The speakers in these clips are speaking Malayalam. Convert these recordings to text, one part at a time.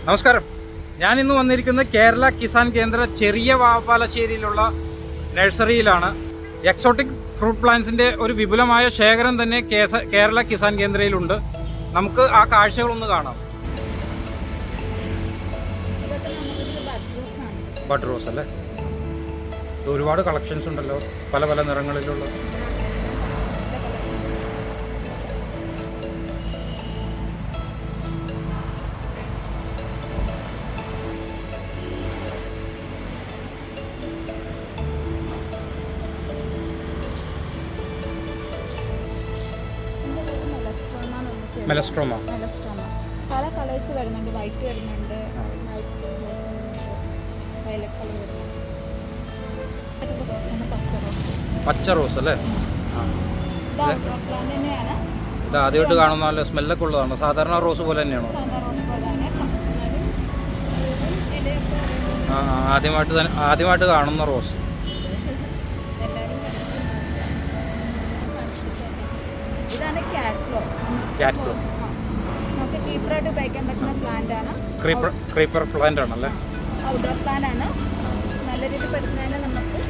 നമസ്കാരം. ഞാനിന്ന് വന്നിരിക്കുന്നത് കേരള കിസാൻ കേന്ദ്ര ചെറിയ പാലശ്ശേരിയിലുള്ള നഴ്സറിയിലാണ്. എക്സോട്ടിക് ഫ്രൂട്ട് പ്ലാന്റ്സിൻ്റെ ഒരു വിപുലമായ ശേഖരം തന്നെ കേരള കിസാൻ കേന്ദ്രയിലുണ്ട്. നമുക്ക് ആ കാഴ്ചകളൊന്ന് കാണാം. ബഡ് റോസ് അല്ലേ? ഒരുപാട് കളക്ഷൻസ് ഉണ്ടല്ലോ, പല പല നിറങ്ങളിലുള്ള. മെലസ്ട്രോമ പല കളേഴ്സ് വരുന്നുണ്ട്. വൈറ്റ് വരുന്നുണ്ട്, വയലറ്റ് കളർ വരുന്നുണ്ട്. പച്ച റോസ് അല്ലേ? പ്ലാന്റ് തന്നെയാണ്. ഇത് ആദ്യമായിട്ട് കാണുന്ന നല്ല സ്മെല്ലൊക്കെ ഉള്ളതാണ്. സാധാരണ റോസ് പോലെ തന്നെയാണോ? ആദ്യമായിട്ട് കാണുന്ന റോസ്. ഇതാണ് ക്യാറ്റ്ലോ. നമുക്ക് കീപ്പറായിട്ട് ഉപയോഗിക്കാൻ പറ്റുന്ന പ്ലാന്റ് ആണ്. ക്രീപ്പർ പ്ലാന്റ് ആണല്ലേ? ഔട്ട്ഡോർ പ്ലാന്റ് ആണ്. നല്ല രീതിയിൽ പെടുത്തുന്നതിന് നമുക്ക്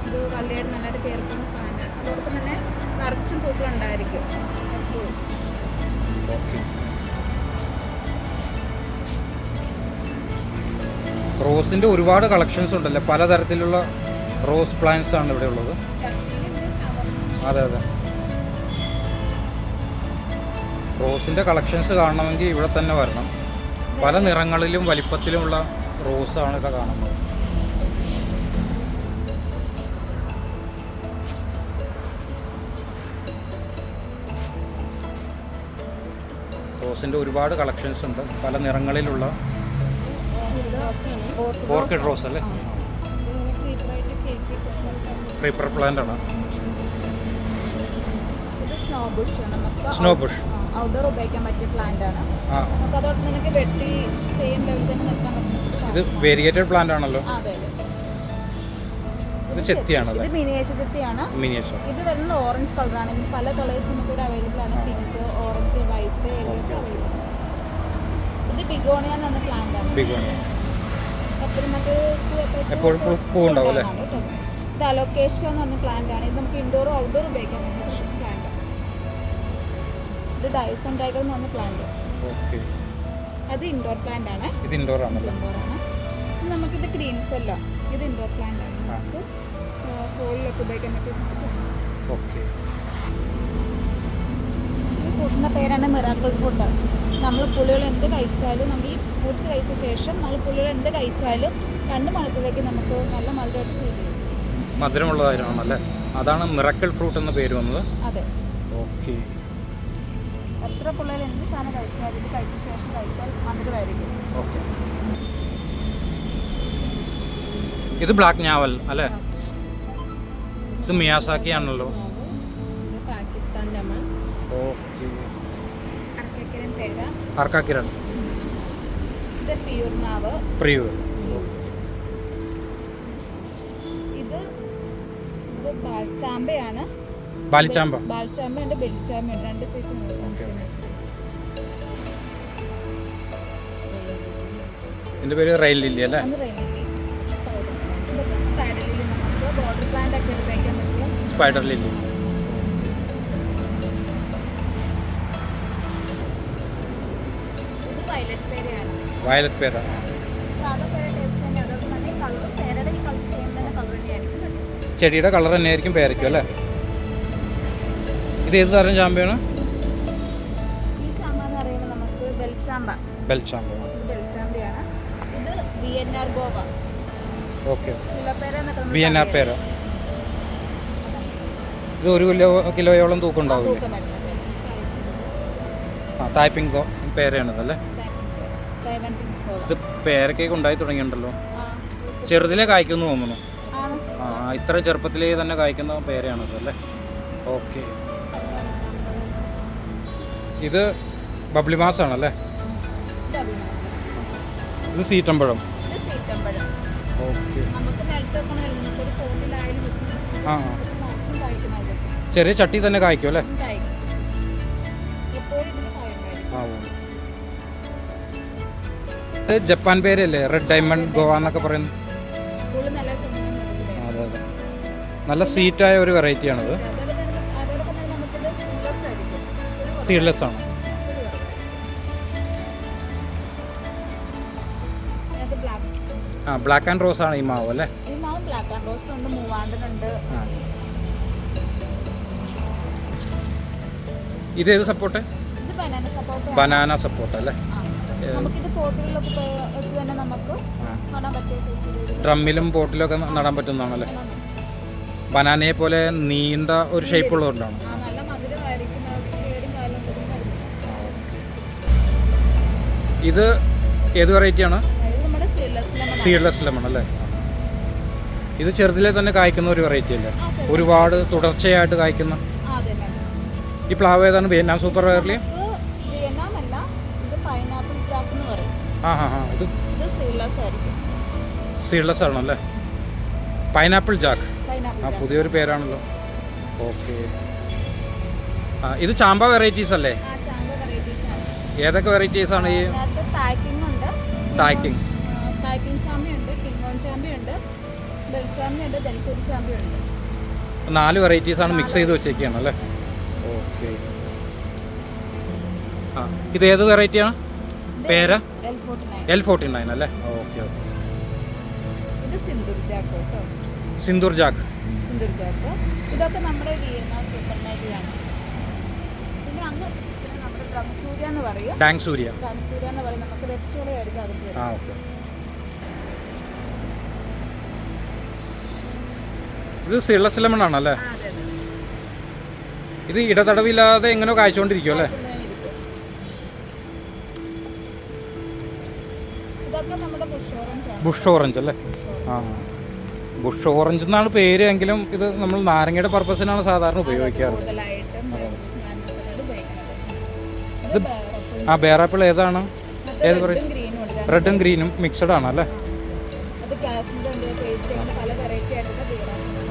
ഇത് വള്ളിയായിട്ട് നല്ലതായിട്ട് കയറുന്ന പ്ലാന്റ് ആണ്. അതോടൊപ്പം തന്നെ നിറച്ചും പൂക്കളുണ്ടായിരിക്കും. റോസിന്റെ ഒരുപാട് കളക്ഷൻസ് ഉണ്ടല്ലേ? പലതരത്തിലുള്ള റോസ് പ്ലാന്റ്സ് ആണ് ഇവിടെ ഉള്ളത്. അതെ അതെ, റോസിൻ്റെ കളക്ഷൻസ് കാണണമെങ്കിൽ ഇവിടെ തന്നെ വരണം. പല നിറങ്ങളിലും വലിപ്പത്തിലുമുള്ള റോസാണ് ഇവിടെ കാണുന്നത്. റോസിൻ്റെ ഒരുപാട് കളക്ഷൻസ് ഉണ്ട്, പല നിറങ്ങളിലുള്ള. ഓർക്കിഡ് റോസ് അല്ലേ? ക്രീപ്പർ പ്ലാന്റ് ആണ്. സ്നോ ബുഷ് ഔട്ട്ഡോർ ഉപയോഗിക്കാൻ പറ്റിയ പ്ലാന്റ് ആണ്. നമുക്ക് അതോടൊപ്പം നമുക്ക് വെട്ടി സെയിം ലെവലിൽ തന്നെ നിർത്താൻ പറ്റും. ഇത് വേരിയേറ്റഡ് പ്ലാന്റ് ആണല്ലോ? അതെ. ഇത് ചെത്തിയാണല്ലോ? ഇത് മിനിയേച്ചർ ചെത്തിയാണ്. ഇത് വരുന്നത് ഓറഞ്ച് കളറാണ്. ഇതിന് പല കളേഴ്സ് നമുക്ക് ഇവിടെ അവൈലബിൾ ആണ്. പിങ്ക്, ഓറഞ്ച്, വൈറ്റ്, യെല്ലോ ഒക്കെ അവൈലബിൾ ആണ്. ഇത് ബിഗോണിയ എന്ന് പറഞ്ഞ പ്ലാന്റ് ആണ്. എപ്പോഴും പൂവുണ്ടാവും അല്ലേ? ഇത് അലോക്കേഷ്യ എന്ന് പറഞ്ഞ പ്ലാന്റ് ആണ്. ഇത് നമുക്ക് ഇൻഡോറും ഔട്ട്ഡോറും ഉപയോഗിക്കാൻ പറ്റുന്ന പ്ലാന്റ്. ഇത് ഡൈഫോൺ ടൈഗർ എന്ന് പറഞ്ഞ പ്ലാന്റ്. അത് ഇൻഡോർ പ്ലാന്റ് ആണ്. ഇത് ഇൻഡോർ ആണ്. നമുക്കിത് ഗ്രീൻസ് അല്ല, ഇത് ഇൻഡോർ പ്ലാന്റ് ആണ്. നമുക്ക് ഹോളിലൊക്കെ ഉപയോഗിക്കാൻ പറ്റിയ ഫുഡിൻ്റെ പേരാണ് മിറാക്കിൾ ഫുഡ്. നമ്മൾ പുളികൾ എന്ത് കഴിച്ചാലും, നമ്മൾ ഈ ഫുഡ്സ് കഴിച്ച ശേഷം നമ്മൾ പുളികൾ എന്ത് കഴിച്ചാലും 2 മണിക്കൂറിലേക്ക് നമുക്ക് നല്ല മധുരമായിട്ട് ഫീൽ ചെയ്യും. മധുരമുള്ളതായിരുന്നല്ലേ? അതാണ് മിറാക്കിൾ ഫ്രൂട്ട് എന്ന പേര് വന്നത്. അതെ. ഓക്കെ. എത്ര പിള്ളേർ എന്ത് സാധനം കഴിച്ചാലും ഇത് കഴിച്ച ശേഷം കഴിച്ചാൽ മധുരമായിരിക്കും. ഓക്കെ. ഇത് ബ്ലാക്ക് ഞാവൽ അല്ലേ? ഇത് മിയാസാക്കി ആണല്ലോ? പാകിസ്ഥാൻ ലെമൺ. ഓക്കെ. പേര. അർക്കാക്കിരൺ. ഇത് പ്യൂർ മാവ്. ഇത് ബാൽച്ചാമ്പയാണ്. ബാൽച്ചാമ്പയുണ്ട്, ബെൽച്ചാമ്പയുണ്ട്. 2 സൈസ് ഉണ്ട്. ഇതിന്റെ പേര് റെയിൽ ലില്ലി അല്ലേ? Spider lily. നമുക്ക് ബോർഡർ പ്ലാന്റ് ഒക്കെ ഉപയോഗിക്കാൻ പറ്റും. Spider lily. ഇത് വയലറ്റ് പേരയാണ്. വയലറ്റ് പേര. സാധാ പേര ടേസ്റ്റ് തന്നെ. അതോടൊപ്പം തന്നെ കളർ പേരയുടെ ഈ കളർ സെയിം തന്നെ കളർ തന്നെയായിരിക്കും. ചെടിയുടെ കളർ തന്നെയായിരിക്കും പേരയ്ക്കും അല്ലേ? ഇത് ഏത് തരം ചാമ്പയാണ്? ഈ ചാമ്പ എന്ന് പറയുന്നത് നമുക്ക് ബെൽച്ചാമ്പ. ബെൽച്ചാമ്പയാണ്. ഇത് വിയന്നാർ ഗോവ. ഓക്കെ. വിയന്നാർ പേര. ഇത് 1 കിലോയോളം തൂക്കം ഉണ്ടാവില്ലേ? തായ്പിംഗ് പേരയാണിതല്ലേ? ഇത് പേരക്കേക്ക് ഉണ്ടായി തുടങ്ങിയിട്ടുണ്ടല്ലോ. ചെറുതിലേ കായ്ക്കുന്നു തോന്നുന്നു. ഇത്ര ചെറുപ്പത്തിലേ തന്നെ കായ്ക്കുന്ന പേരയാണിത് അല്ലേ? ഓക്കെ. ഇത് ബബ്ലി മാസാണല്ലേ? ഇത് സീറ്റമ്പഴം. ഓക്കെ. ചെറിയ ചട്ടി തന്നെ കായ്ക്കും അല്ലേ? ഇത് ജപ്പാൻ പേരല്ലേ, റെഡ് ഡയമണ്ട് ഗോവ എന്നൊക്കെ പറയുന്നത്. കൂടുതൽ നല്ല ചുമന്ന നിറത്തിലായിരിക്കും. അതെ അതെ, നല്ല സ്വീറ്റായ ഒരു വെറൈറ്റിയാണിത്. അതോടൊപ്പം തന്നെ നമുക്കിത് സീഡ്ലെസ് ആയിരിക്കും. സീഡ്ലെസ് ആണ്. ഇത് ബ്ലാക്ക്. ബ്ലാക്ക് ആൻഡ് റോസ് ആണ് ഈ മാവ് അല്ലേ? ഈ മാവ് ബ്ലാക്ക് ആൻഡ് റോസ് ഉണ്ട്, മൂവാണ്ടനുണ്ട്. ഇത് ഏത് സപ്പോർട്ട്? ഇത് ബനാന സപ്പോർട്ട്. ബനാന സപ്പോർട്ട് അല്ലേ? നമുക്കിത് പോട്ടുകളിലൊക്കെ വെച്ച് തന്നെ നമുക്ക് നടാൻ പറ്റിയ സൈസിൽ ഡ്രമ്മിലും പോട്ടിലൊക്കെ നടാൻ പറ്റുന്നതാണല്ലേ? ബനാനയെ പോലെ നീണ്ട ഒരു ഷേപ്പ് ഉള്ളതുകൊണ്ടാണ്. നല്ല മധുരമായിരിക്കും. കേടും കാലം ഇത് ഏത് വെറൈറ്റിയാണ്? നമ്മുടെ സീഡ്ലെസ് ലെമൺ. സീഡ്ലെസ് ലെമൺ അല്ലേ? ഇത് ചെറുതിലെ തന്നെ കായ്ക്കുന്ന ഒരു വെറൈറ്റി അല്ലേ? ഒരുപാട് തുടർച്ചയായിട്ട് കായ്ക്കുന്ന. ഈ പ്ലാവ് ഏതാണ്? Vietnam super rarely? വിയറ്റ്നാം അല്ല, ഇത് പൈനാപ്പിൾ ജാക്ക് എന്ന് പറയും. ഇത് സീഡ്ലെസ് ആയിരിക്കും. സീഡ്ലെസ് ആണല്ലേ? Pineapple Jack. പൈനാപ്പിൾ പുതിയൊരു പേരാണല്ലോ. ഓക്കെ. ഇത് ചാമ്പ വെറൈറ്റീസ് അല്ലേ? ചാമ്പ വെറൈറ്റീസ് ആണ്. ഏതൊക്കെ വെറൈറ്റീസ് ആണ് ഈ? ടാക്കിംഗ് ഉണ്ട്, ടാക്കിംഗ് ചാമ്പയുണ്ട്, കിങ്ങോൺ ചാമ്പയുണ്ട്, ബെൽചാമ്പയുണ്ട്, ദൽക്കൂരി ചാമ്പയുണ്ട്. 4 വെറൈറ്റീസ് ആണ് മിക്സ് ചെയ്ത് വെച്ചേക്കാണ് അല്ലേ? ഓക്കെ. ഇത് ഏത് വെറൈറ്റിയാണ്? പേര് L49 അല്ലേ? Okay okay. ഇത് സിന്ദൂർ ജാക്ക് കേട്ടോ. സിന്ദൂർ ജാക്ക്. ഇതൊക്കെ നമ്മുടെ വിയറ്റ്നാം സൂപ്പർ മാജിയാണ്. പിന്നെ അങ്ങ് നമ്മുടെ ഡ്രംസൂര്യ എന്ന് പറയും. ഡാങ്സൂര്യ. ഡ്രംസൂര്യ എന്ന് പറയും. നമുക്ക് വെച്ചോളയായിരിക്കും അകത്ത്. ഓക്കെ. ഇത് സീഡ്ലെസ് ലെമൺ ആണല്ലേ? ഇത് ഇടതടവില്ലാതെ എങ്ങനെയോ കായ്ച്ചുകൊണ്ടിരിക്കും അല്ലേ? ഇതൊക്കെ നമ്മുടെ ബുഷ് ഓറഞ്ച് അല്ലേ? ബുഷ് ഓറഞ്ച് എന്നാണ് പേര് എങ്കിലും ഇത് നമ്മൾ നാരങ്ങയുടെ പർപ്പസിനാണ് സാധാരണ ഉപയോഗിക്കാറ്. ഇത് ബേറാപ്പിൾ ഏതാണ്? ഏത് പറയും? റെഡും ഗ്രീനും മിക്സഡ് ആണ് അല്ലേ?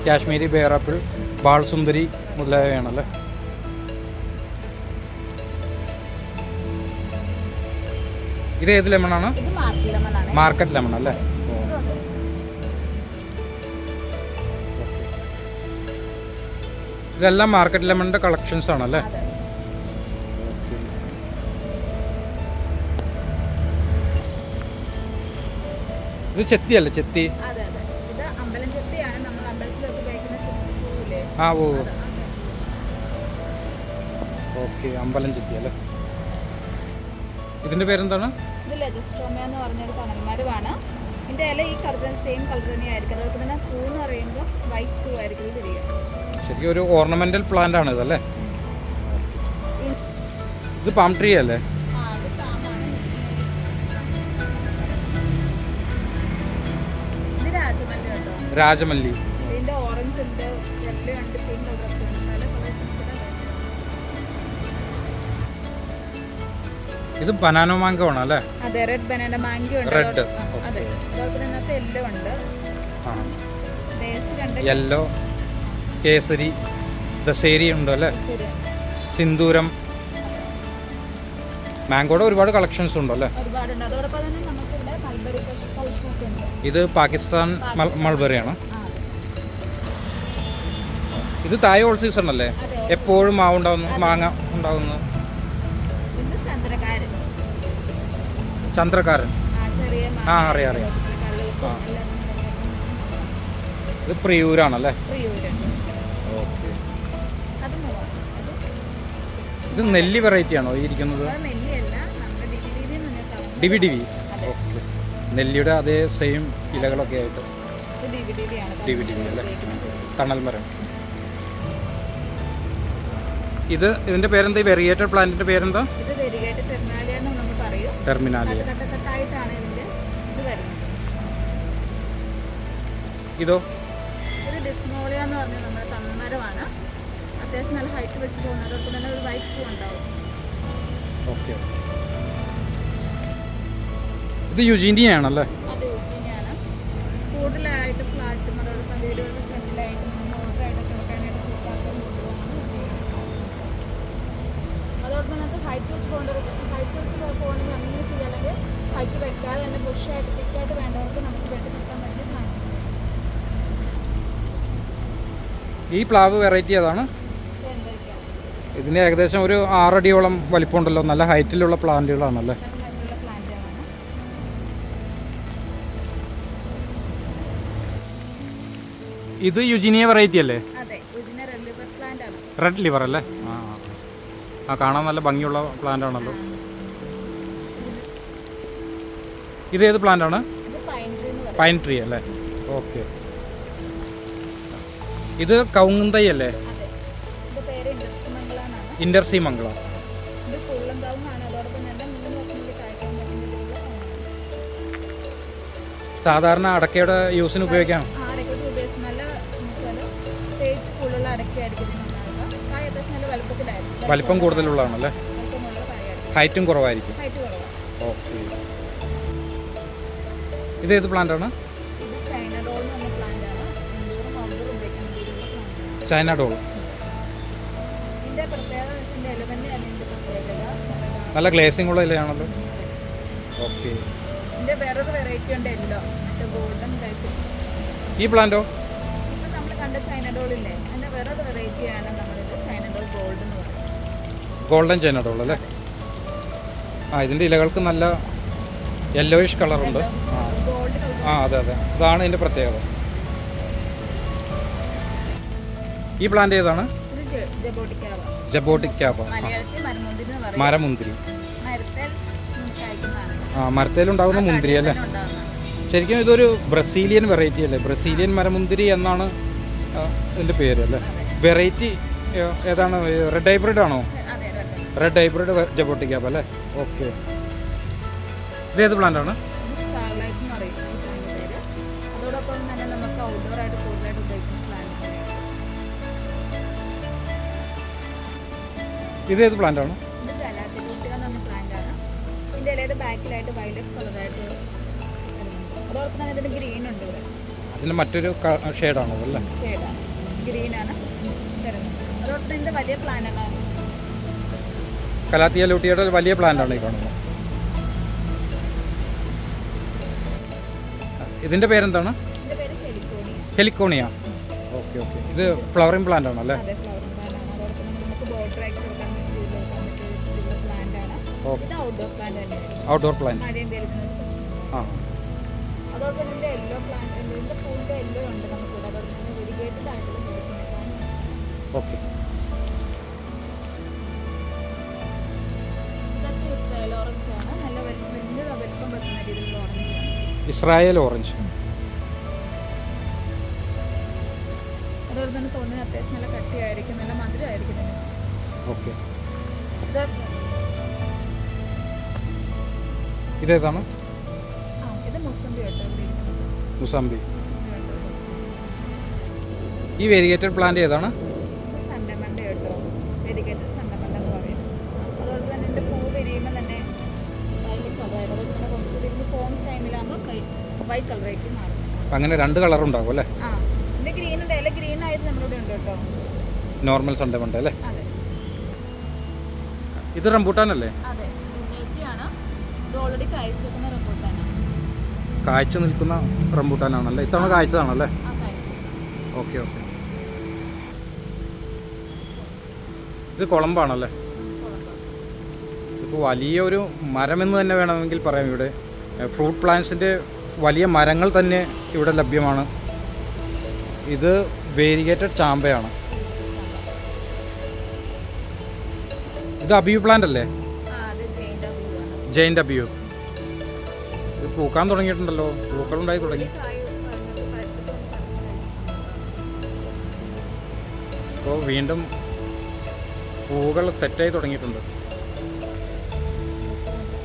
കാശ്മീരി ബേറാപ്പിൾ, ബാൾസുന്ദരി മുതലായവയാണല്ലേ? ഇത് ഏത് ലെമണാണ്? മാർക്കറ്റ് ലെമൺ അല്ലേ? ഇതെല്ലാം മാർക്കറ്റ് ലെമണിന്റെ കളക്ഷൻസ് ആണല്ലേ? ഇത് ചെത്തി അല്ലേ? ചെത്തി. ഓക്കെ, അമ്പലം ചെത്തി അല്ലേ? ഇതിന്റെ പേരെന്താണ്? ഇത് ലെജിസ്ട്രോമിയ എന്ന് പറഞ്ഞൊരു തണൽമരമാണ്. ഇതിന്റെ ഇല ഈ കളർ സെയിം കളർ തന്നെയായിരിക്കും. അതുപോലെ തന്നെ പൂ എന്ന് പറയുമ്പോൾ വൈറ്റ് പൂ ആയിരിക്കും ഇത് വരിക. ശരിക്കും ഒരു ഓർണമെന്റൽ പ്ലാന്റ് ആണ് ഇതല്ലേ? ഇത് പാം ട്രീ അല്ലേ? ഇത് രാജമല്ലി കേട്ടോ. രാജമല്ലി. ഇതിന്റെ ഓറഞ്ച് ഉണ്ട്, യെല്ലോ ഉണ്ട്, പിങ്ക് ഉണ്ട്. ഇത് ബനാനോ മാംഗോ ആണ് അല്ലേ? അതെ, റെഡ് ബനാന മാംഗോ ഉണ്ട്. റെഡ്. അതെ, അതുപോലെ തന്നെ യെല്ലോ ഉണ്ട്. യെല്ലോ, കേസരി, ദസേരി ഉണ്ട് അല്ലേ? സിന്ദൂരം. മാംഗോയുടെ ഒരുപാട് കളക്ഷൻസ് ഉണ്ട് അല്ലേ? ഒരുപാടുണ്ട്. അതോടൊപ്പം തന്നെ നമുക്ക് ഇവിടെ മൾബറി കളക്ഷൻ ഒക്കെ ഉണ്ട്. ഇത് പാകിസ്ഥാൻ മൾബറി ആണ്. ഇത് തായ് ഓൾ സീസൺ അല്ലേ? എപ്പോഴും മാങ്ങ ഉണ്ടാവുന്നു. ചന്ദ്രക്കാരൻ. അറിയാം. ഇത് പ്രിയൂരാണല്ലേ? ഓക്കെ. ഇത് നെല്ലി വെറൈറ്റി ആണോ ഈ ഇരിക്കുന്നത്? ഡിവി. ഓക്കെ. നെല്ലിയുടെ അതേ സെയിം ഇലകളൊക്കെ ആയിട്ട് ഡിവി അല്ലേ? തണൽമരം. ഇതിന്റെ പേരെന്താ? ഈ വെറിയേറ്റഡ് പ്ലാന്റിന്റെ പേരെന്താ? ടെർമിനാലിയ. ഇതോ? ഇത് ഡിസ്മോളിയ എന്ന് പറഞ്ഞ നമ്മുടെ തണൽമരമാണ്. അത്യാവശ്യം നല്ല ഹൈറ്റ് വെച്ച് പോകുന്നത്. അതോടൊപ്പം തന്നെ ഒരു വൈറ്റ് പൂ ഉണ്ടാവും. ഓക്കെ. ഇത് യുജീനിയ ആണല്ലേ? അത് യുജീനിയാണ്. കൂടുതലായിട്ട് ഫ്ലാറ്റും അതോടൊപ്പം വീടുകളുടെ ഫ്രണ്ടിലായിട്ട് മോട്ടറായിട്ട് കിടക്കാനായിട്ട് അതോടൊപ്പം നമുക്ക് ഹൈറ്റ് വെച്ച് പോകണമെങ്കിൽ അങ്ങനെ ചെയ്യാം, അല്ലെങ്കിൽ ഹൈറ്റ് വെക്കാതെ തന്നെ ബുഷായിട്ട് തിക്കായിട്ട് വേണ്ടവർക്ക് നമുക്ക് വെട്ടി നിർത്താൻ പറ്റിയ പ്ലാന്റ്. ഈ പ്ലാവ് വെറൈറ്റി ഏതാണ്? ഇതിന് ഏകദേശം ഒരു 6 അടിയോളം വലിപ്പമുണ്ടല്ലോ. നല്ല ഹൈറ്റിലുള്ള പ്ലാന്റുകളാണല്ലേ? ഇത് യുജിനിയ വെറൈറ്റി അല്ലേ? റെഡ് ലിവർ അല്ലേ? ആ കാണാൻ നല്ല ഭംഗിയുള്ള പ്ലാന്റ് ആണല്ലോ. ഇത് ഏത് പ്ലാന്റ് ആണ്? പൈൻ ട്രീ അല്ലേ? ഓക്കെ. ഇത് കവുങ്ങുന്തൈ അല്ലേ? ഇൻഡർസി മംഗള. സാധാരണ അടക്കയുടെ യൂസിന് ഉപയോഗിക്കാം. വലിപ്പം കൂടുതലുള്ളതാണല്ലേ? ഹൈറ്റും കുറവായിരിക്കും. ഓക്കെ. ഇത് ഏത് പ്ലാന്റ് ആണ്? China doll. നല്ല ഗ്ലേസിംഗ് ഉള്ള ഇലയാണല്ലോ. ഓക്കെ. ഈ പ്ലാന്റോ? ഗോൾഡൻ ചൈന ഡോൾ അല്ലേ? ഇതിൻ്റെ ഇലകൾക്ക് നല്ല യെല്ലോയിഷ് കളറുണ്ട്. അതെ അതെ, ഇതാണ് ഇതിൻ്റെ പ്രത്യേകത. ഈ പ്ലാന്റ് ഏതാണ്? ജബോട്ടിക്കാവ. മരമുന്തിരി. മരത്തേലുണ്ടാകുന്ന മുന്തിരി അല്ലേ? ശരിക്കും ഇതൊരു ബ്രസീലിയൻ വെറൈറ്റി അല്ലേ? ബ്രസീലിയൻ മരമുന്തിരി എന്നാണ് ഇതിൻ്റെ പേര് അല്ലേ? വെറൈറ്റി ഏതാണ്? റെഡ് ഹൈബ്രിഡ് ആണോ? റെഡ് ഹൈബ്രിഡ് ജബോട്ടിക്കാവ അല്ലേ? ഓക്കെ. ഇതേത് പ്ലാന്റ് ആണ്? ഇതേത് പ്ലാന്റ് ആണ്? അതിന് മറ്റൊരു ഷെയ്ഡാണോ അല്ലേ? കലാത്തിയ ലൂട്ടിയുടെ വലിയ പ്ലാന്റ് ആണ് ഈ കാണുന്നത്. ഇതിന്റെ പേരെന്താണ്? ഹെലിക്കോണിയ. Okay okay. ഇത് ഫ്ലവറിംഗ് പ്ലാന്റ് ആണോ അല്ലേ? Outdoor plant. Okay. Israel orange. അതോടെ തന്നെ തോന്നുന്നത് അത്യാവശ്യം നല്ല കട്ടിയായിരിക്കും, നല്ല മധുരമായിരിക്കും. ഓക്കെ. ഇതേതാണ്? മുസംബി. ഈ വെരിഗേറ്റഡ് പ്ലാന്റ് ഏതാണ്? അങ്ങനെ 2 കളർ ഉണ്ടാവും അല്ലേ? നോർമൽ സണ്ടമണ്ട അല്ലേ? ഇത് റംബൂട്ടാനല്ലേ? കായ്ച്ചു നിൽക്കുന്ന റംബൂട്ടാനാണല്ലേ? ഇത്തവണ കായ്ച്ചതാണല്ലേ? Okay okay. ഇത് കുളമ്പാണല്ലേ? ഇപ്പോൾ വലിയൊരു മരമെന്ന് തന്നെ വേണമെങ്കിൽ പറയാം. ഇവിടെ ഫ്രൂട്ട് പ്ലാന്റ്സിൻ്റെ വലിയ മരങ്ങൾ തന്നെ ഇവിടെ ലഭ്യമാണ്. ഇത് വേരിഗേറ്റഡ് ചാമ്പയാണ്. ഇത് അബിയു പ്ലാന്റ് അല്ലേ? ജെയിൻ്റ് അബിയു. ഇത് പൂക്കാൻ തുടങ്ങിയിട്ടുണ്ടല്ലോ. പൂക്കളുണ്ടായി തുടങ്ങി. അപ്പോൾ വീണ്ടും പൂവുകൾ സെറ്റായി തുടങ്ങിയിട്ടുണ്ട്.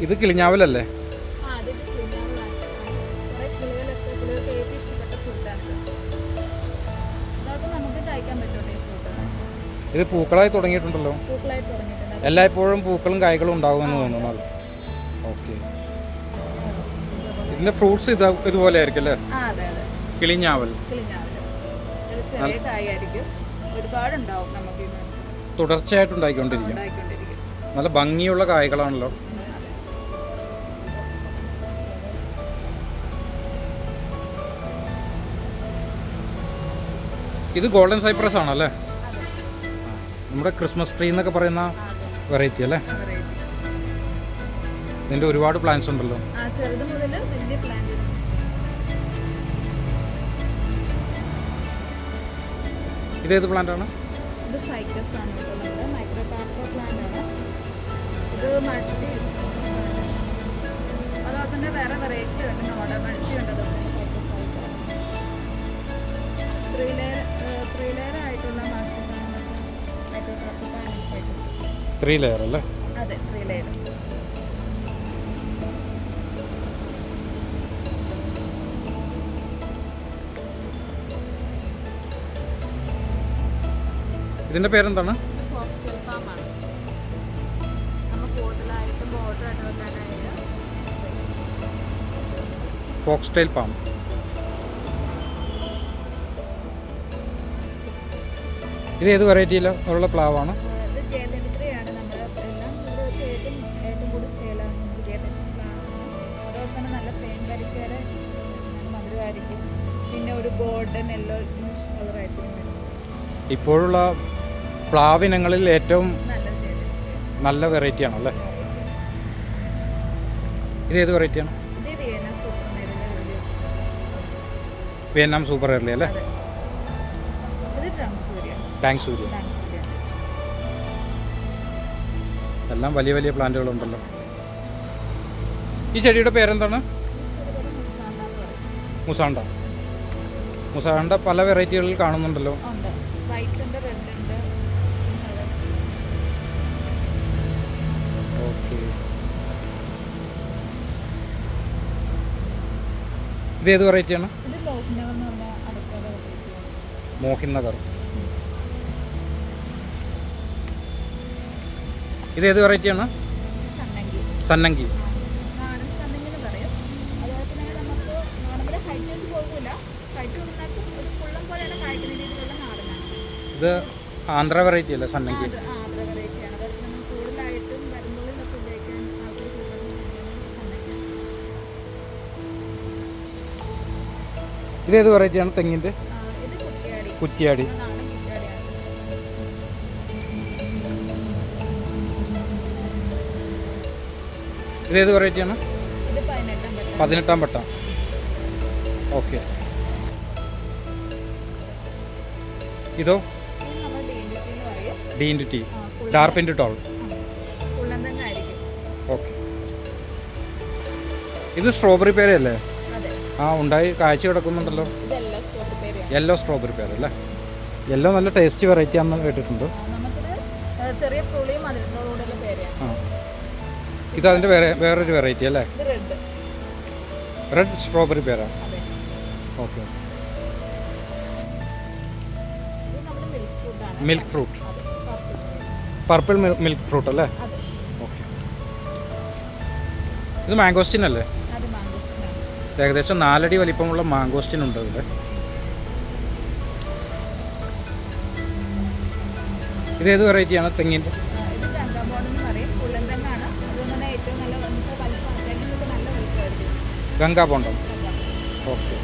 ഇത് കിളിഞ്ഞാവലല്ലേ? ഇത് പൂക്കളായി തുടങ്ങിയിട്ടുണ്ടല്ലോ. എല്ലായ്പ്പോഴും പൂക്കളും കായ്കളും ഉണ്ടാകുമെന്ന് തോന്നുന്നു. ഓക്കെ. ഇതിന്റെ ഫ്രൂട്ട്സ് ഇതുപോലെ ആയിരിക്കും അല്ലേ? കിളിഞ്ഞാവൽ. തുടർച്ചയായിട്ട് ഉണ്ടായിക്കൊണ്ടിരിക്കും. നല്ല ഭംഗിയുള്ള കായ്കളാണല്ലോ. ഇത് ഗോൾഡൻ സൈപ്രസ് ആണല്ലേ, നമ്മുടെ ക്രിസ്മസ് ട്രീ എന്നൊക്കെ പറയുന്ന വെറൈറ്റി അല്ലേ. ഇതിൻ്റെ ഒരുപാട് പ്ലാന്റ്സ് ഉണ്ടല്ലോ. ചെറുത് മുതൽ വലിയ പ്ലാന്റ്. ഇതേത് പ്ലാന്റ് ആണ്? ഇത് ഫൈക്കസ് ആണ്, നമ്മുടെ മൈക്രോകാർപ്പോ പ്ലാന്റ് ആണ്. ഇത് മൾട്ടി, അതോടൊപ്പം തന്നെ വേറെ വെറൈറ്റി ഉണ്ട്, നോഡ മൾട്ടി ഉണ്ട്. അതുപോലെ ഫൈക്കസ് ആയിട്ട് 3 ലെയർ ആയിട്ടുള്ള മൈക്രോകാർപ്പോ പ്ലാന്റ് ഫൈക്കസ്. 3 ലെയർ അല്ലേ? അതെ, 3 ലെയർ. ഇതിൻ്റെ പേരെന്താണ്? ഫോക്സ്ടെയിൽ പാം ആണ്. നമ്മൾ കൂടുതലായിട്ടും ബോർഡറായിട്ട് വെക്കാനായിട്ട് ഫോക്സ്ടെയിൽ പാം. ഇത് ഏത് വെറൈറ്റിയിലുള്ള പ്ലാവാണ്? ഇത് ജയതന്ത്രയാണ്. നമ്മൾ എല്ലാം ഇവിടെ വെച്ച് ഏറ്റവും കൂടുതൽ സെയിലാകുന്നത് ജയതന്ത്ര പ്ലാവാണ്. അതോടെ തന്നെ നല്ല തേൻ വരിക്കയുടെ മധുരമായിരിക്കും. പിന്നെ ഒരു ഗോൾഡൻ യെല്ലോ കളറായിരിക്കും വരുന്നത്. ഇപ്പോഴുള്ള പ്ലാവിനങ്ങളിൽ ഏറ്റവും നല്ലത് നല്ല വെറൈറ്റി ആണല്ലേ. ഇത് ഏത് വെറൈറ്റിയാണ്? ഇത് വിയന്ന സൂപ്പർ നെല്ലിലെ. വിയറ്റ്നാം സൂപ്പർ എയർലി അല്ലേ? ഇത് ട്രാൻസൂരിയ. ടാങ്സൂരിയ. എല്ലാം വലിയ വലിയ പ്ലാന്റുകളുണ്ടല്ലോ. ഈ ചെടിയുടെ പേരെന്താണ്? മുസാണ്ട. മുസാണ്ട പല വെറൈറ്റികളിൽ കാണുന്നുണ്ടല്ലോ. വൈറ്റ് ഉണ്ട്, റെഡ് ഉണ്ട്. ഓക്കെ. ഇത് ഏത് വെറൈറ്റിയാണ്? ഇത് ലോഹിനഗർ എന്ന് പറഞ്ഞ അടുക്കള വെറൈറ്റിയാണ്. മോഹിൻ നഗർ. ഇത് ഏത് വെറൈറ്റിയാണ്? സന്നങ്കി. സന്നങ്കി. നാടൻ സന്നങ്കി എന്ന് പറയും. അതുപോലെ തന്നെ നമുക്ക് നോർമൽ ഹൈറ്റ് വെച്ച് പോകില്ല. ഹൈറ്റ് വന്നിട്ട് ഒരു കുള്ളം പോലെയാണ് കായ്ക്കുന്ന രീതിയിലുള്ള നാടനാണ്. ഇത് ആന്ധ്ര വെറൈറ്റി അല്ലേ സന്നങ്കി? ആന്ധ്ര വെറൈറ്റിയാണ്. അതായത് നമ്മൾ കൂടുതലായിട്ടും വരുമ്പോഴൊക്കെ ഉപയോഗിക്കാൻ ആൾക്കാർ കൂടുതലും സന്നങ്കി. ഇത് ഏത് വെറൈറ്റിയാണ് തെങ്ങിൻ്റെ? ഇത് കുറ്റിയാടി. കുറ്റിയാടി. നാടൻ കുറ്റിയാടിയാണ്. ഇത് ഏത് വെറൈറ്റിയാണ്? ഇത് 18 പട്ട. 18 പട്ട. ഓക്കെ. ഇതോ? ഇത് നമ്മൾ ഡീൻഡിറ്റി എന്ന് പറയും. ഡീൻഡിറ്റി. ഡാർഫിൻ്റെ ടോൾ. കുള്ളന്തങ്ങായിരിക്കും. ഓക്കെ. ഇത് സ്ട്രോബെറി പേരയല്ലേ? അതെ. ഉണ്ടായി കാഴ്ച കിടക്കുന്നുണ്ടല്ലോ. ഇതെല്ലാം സ്ട്രോബെറി പേരയാണ്. യെല്ലോ സ്ട്രോബെറി പേര അല്ലേ? യെല്ലോ നല്ല ടേസ്റ്റി വെറൈറ്റി ആണെന്ന് കേട്ടിട്ടുണ്ട്. നമുക്കിത് ചെറിയ പുളിയും അതിനോടുകൂടെയുള്ള പേരയാണ്. ഇത് അതിൻ്റെ വേറൊരു വെറൈറ്റി അല്ലേ? ഇത് റെഡ്. റെഡ് സ്ട്രോബെറി പേര. അതെ. ഓക്കെ. ഇത് നമ്മുടെ മിൽക്ക് ഫ്രൂട്ടാണ്. Milk fruit. അതെ, പർപ്പിൾ മിൽക്ക് ഫ്രൂട്ട് അല്ലേ? അതെ. ഓക്കെ. ഇത് മാംഗോസ്റ്റിൻ അല്ലേ? അത് മാംഗോസ്റ്റിനാണ്. ഏകദേശം 4 അടി വലിപ്പമുള്ള മാംഗോസ്റ്റിൻ ഉണ്ട് ഇവിടെ. ഇത് ഏത് വെറൈറ്റിയാണ് തെങ്ങിൻ്റെ? ഇത് ഗംഗാബോർഡ് എന്ന് പറയും. കുള്ളന്തങ്ങാണ്. അതുകൊണ്ട് തന്നെ ഏറ്റവും നല്ല വലിപ്പം തെങ്ങിനൊക്കെ നല്ല വലിപ്പമായിരിക്കും. ഗംഗാബോണ്ടം. ഓക്കെ.